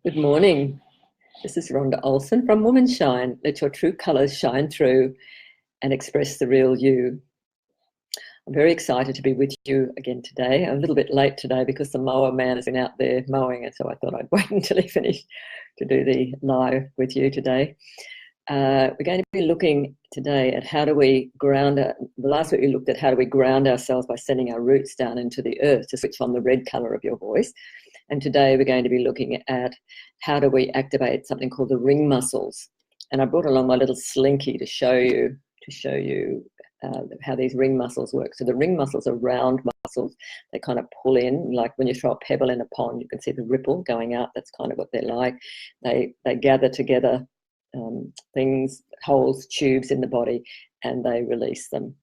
Good morning. This is Rhonda Olson from Woman Shine. Let your true colours shine through and express the real you. I'm very excited to be with you again today. I'm a little bit late today because the mower man has been out there mowing, and so I thought I'd wait until he finished to do the live with you today. We're going to be looking today at how do we ground. Last week we looked at how do we ground ourselves by sending our roots down into the earth to switch on the red colour of your voice. And today we're going to be looking at how do we activate something called the ring muscles. And I brought along my little slinky to show you how these ring muscles work. So the ring muscles are round muscles. They kind of pull in, like when you throw a pebble in a pond, you can see the ripple going out. That's kind of what they're like. They gather together things, holes, tubes in the body, and they release them.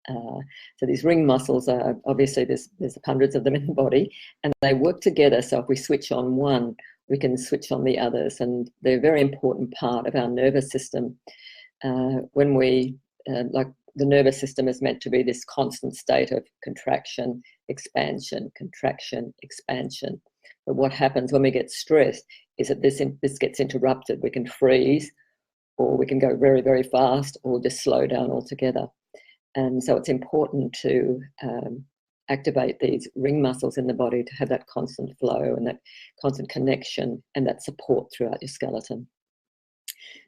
So these ring muscles are obviously there's hundreds of them in the body, and they work together. So if we switch on one, we can switch on the others, and they're a very important part of our nervous system. When we like the nervous system is meant to be this constant state of contraction, expansion, contraction, expansion. But what happens when we get stressed is that this gets interrupted. We can freeze, or we can go very, very fast, or just slow down altogether. And so it's important to activate these ring muscles in the body to have that constant flow and that constant connection and that support throughout your skeleton.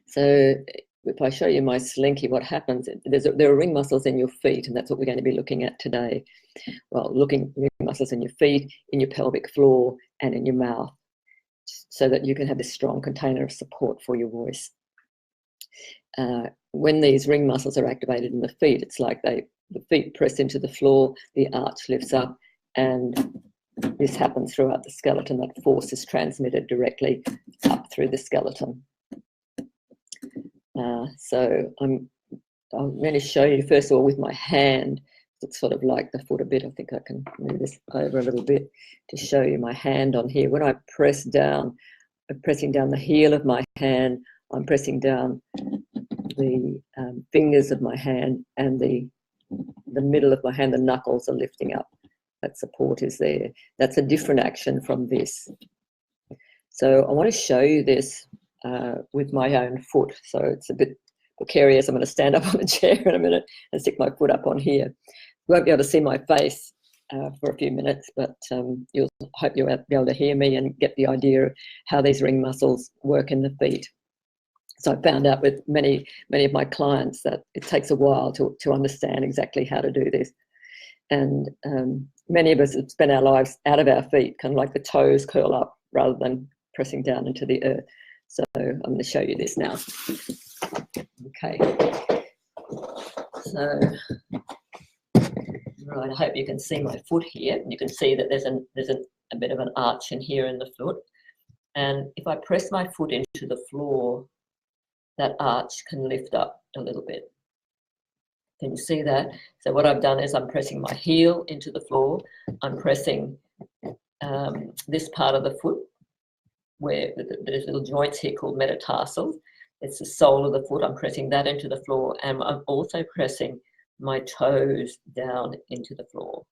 So if I show you my slinky, what happens, there are ring muscles in your feet, and that's what we're going to be looking at today. Well, ring muscles in your feet, in your pelvic floor, and in your mouth, so that you can have this strong container of support for your voice. When these ring muscles are activated in the feet, it's like the feet press into the floor, the arch lifts up, and this happens throughout the skeleton. That force is transmitted directly up through the skeleton. So I'm going to show you first of all with my hand. It's sort of like the foot a bit. I think I can move this over a little bit to show you my hand on here. When I press down, I'm pressing down the heel of my hand, I'm pressing down the fingers of my hand, and the middle of my hand, the knuckles are lifting up. That support is there. That's a different action from this. So I want to show you this with my own foot. So it's a bit precarious. I'm going to stand up on the chair in a minute and stick my foot up on here. You won't be able to see my face for a few minutes, but hope you'll be able to hear me and get the idea of how these ring muscles work in the feet. So I found out with many of my clients that it takes a while to understand exactly how to do this. And many of us have spent our lives out of our feet, kind of like the toes curl up rather than pressing down into the earth. So I'm going to show you this now. Okay. So, right, I hope you can see my foot here. You can see that there's a bit of an arch in here in the foot. And if I press my foot into the floor, that arch can lift up a little bit. Can you see that? So what I've done is I'm pressing my heel into the floor. I'm pressing this part of the foot where there's little joints here called metatarsals. It's the sole of the foot. I'm pressing that into the floor, and I'm also pressing my toes down into the floor.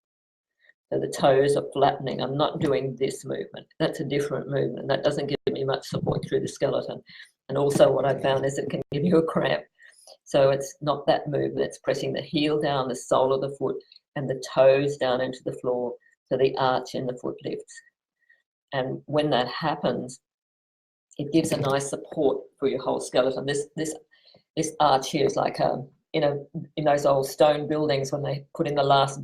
So the toes are flattening. I'm not doing this movement. That's a different movement. That doesn't give me much support through the skeleton. And also what I found is it can give you a cramp. So it's not that movement. It's pressing the heel down, the sole of the foot, and the toes down into the floor, so the arch in the foot lifts. And when that happens, it gives a nice support for your whole skeleton. This arch here is like in those old stone buildings when they put in the last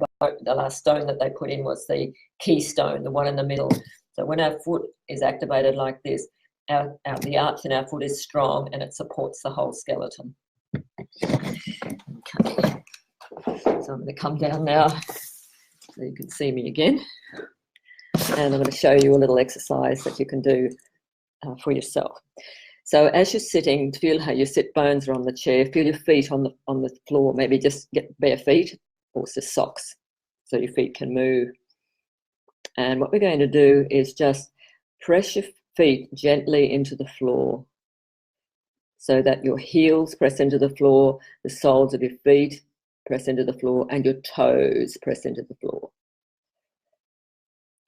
stone that they put in was the keystone, the one in the middle. So when our foot is activated like this, the arch in our foot is strong, and it supports the whole skeleton. Okay, so I'm going to come down now so you can see me again, and I'm going to show you a little exercise that you can do for yourself. So as you're sitting, feel how your sit bones are on the chair. Feel your feet on the floor. Maybe just get bare feet or just socks so your feet can move. And what we're going to do is just press your feet gently into the floor so that your heels press into the floor, the soles of your feet press into the floor, and your toes press into the floor.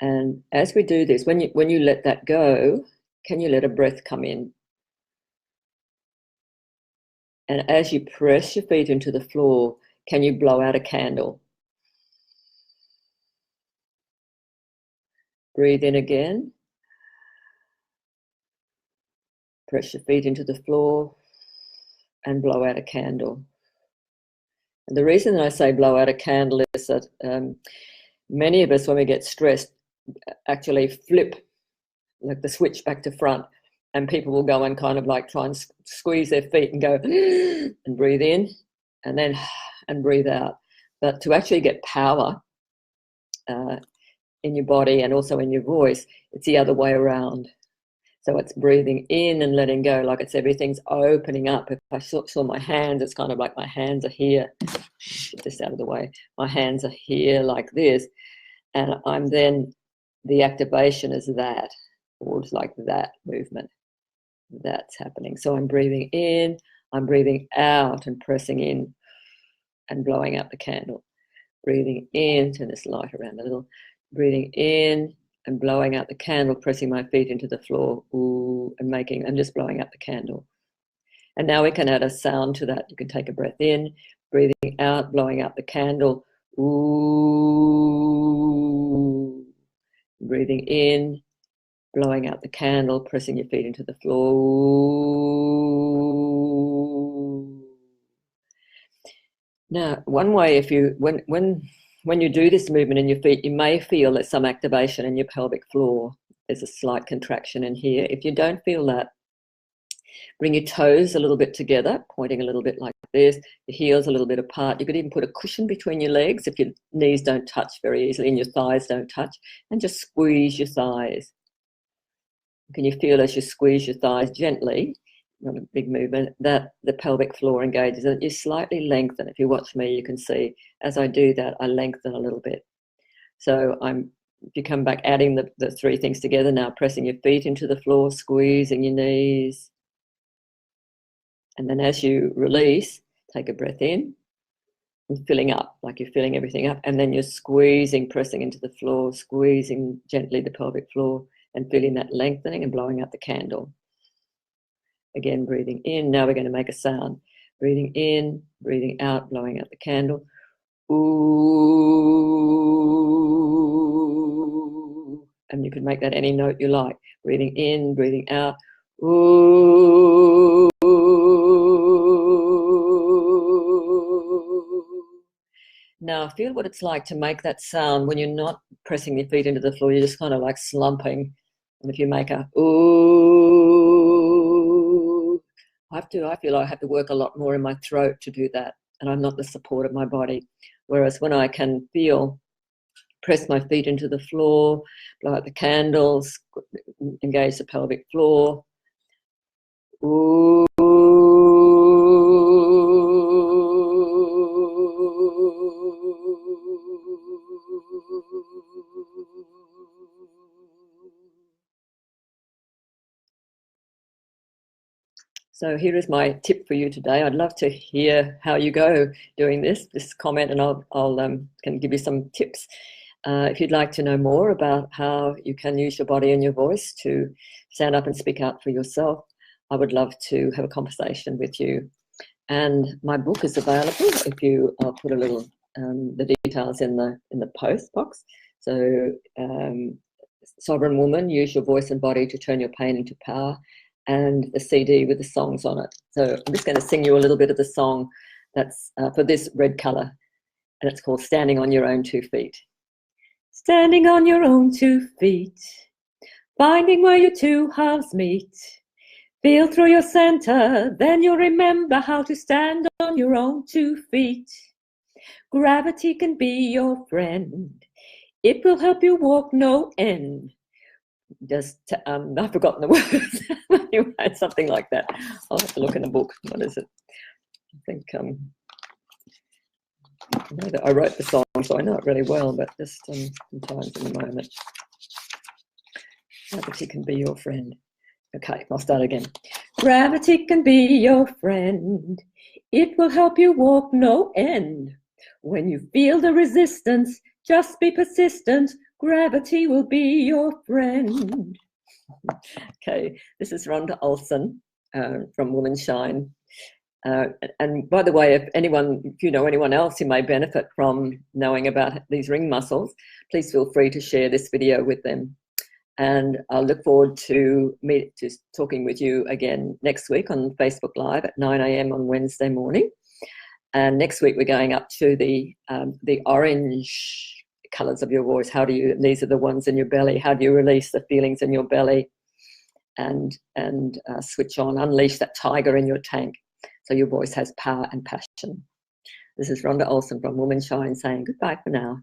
And as we do this, when you let that go, can you let a breath come in? And as you press your feet into the floor, can you blow out a candle? Breathe in again. Press your feet into the floor and blow out a candle. And the reason that I say blow out a candle is that many of us, when we get stressed, actually flip like the switch back to front, and people will go and kind of like try and squeeze their feet and go and breathe in and then and breathe out. But to actually get power in your body and also in your voice, it's the other way around. So it's breathing in and letting go, like it's everything's opening up. If I saw my hands, it's kind of like my hands are here. Get this out of the way. My hands are here like this, and I'm then, the activation is that, or it's like that movement. That's happening. So I'm breathing in, I'm breathing out and pressing in and blowing out the candle. Breathing in, turn this light around a little. Breathing in and blowing out the candle, pressing my feet into the floor, ooh, and just blowing out the candle. And now we can add a sound to that. You can take a breath in, breathing out, blowing out the candle, ooh. Breathing in, blowing out the candle, pressing your feet into the floor, ooh. Now, one way, if you, when you do this movement in your feet, you may feel there's some activation in your pelvic floor. There's a slight contraction in here. If you don't feel that, bring your toes a little bit together, pointing a little bit like this, your heels a little bit apart. You could even put a cushion between your legs if your knees don't touch very easily and your thighs don't touch, and just squeeze your thighs. Can you feel as you squeeze your thighs gently, not a big movement, that the pelvic floor engages, and you slightly lengthen. If you watch me, you can see as I do that, I lengthen a little bit. So if you come back, adding the three things together now, pressing your feet into the floor, squeezing your knees. And then as you release, take a breath in and filling up, like you're filling everything up. And then you're squeezing, pressing into the floor, squeezing gently the pelvic floor and feeling that lengthening and blowing out the candle. Again, breathing in. Now we're going to make a sound. Breathing in, breathing out, blowing out the candle. Ooh. And you can make that any note you like. Breathing in, breathing out. Ooh. Now feel what it's like to make that sound when you're not pressing your feet into the floor. You're just kind of like slumping. And if you make a ooh, I feel I have to work a lot more in my throat to do that, and I'm not the support of my body. Whereas when I can press my feet into the floor, blow out the candles, engage the pelvic floor, ooh. So here is my tip for you today. I'd love to hear how you go doing this. Just comment and I'll can give you some tips. If you'd like to know more about how you can use your body and your voice to stand up and speak out for yourself, I would love to have a conversation with you. And my book is available. I'll put a little the details in the post box. So Sovereign Woman, Use Your Voice and Body to Turn Your Pain into Power, and the CD with the songs on it. So I'm just going to sing you a little bit of the song that's for this red colour, and it's called Standing on Your Own 2 Feet. Standing on your own 2 feet, finding where your two halves meet. Feel through your center, then you'll remember how to stand on your own 2 feet. Gravity can be your friend. It will help you walk no end. I've forgotten the words. Anyway, something like that. I'll have to look in the book. What is it? I think I wrote the song, so I know it really well, but just sometimes in the moment. Gravity can be your friend. Okay, I'll start again. Gravity can be your friend. It will help you walk no end. When you feel the resistance, just be persistent. Gravity will be your friend. Okay, this is Rhonda Olson from Woman Shine. And by the way, if you know anyone else who may benefit from knowing about these ring muscles, please feel free to share this video with them. And I'll look forward to talking with you again next week on Facebook Live at 9 a.m. on Wednesday morning. And next week we're going up to the orange colours of your voice. These are the ones in your belly. How do you release the feelings in your belly and switch on, unleash that tiger in your tank so your voice has power and passion. This is Rhonda Olson from Woman Shine saying goodbye for now.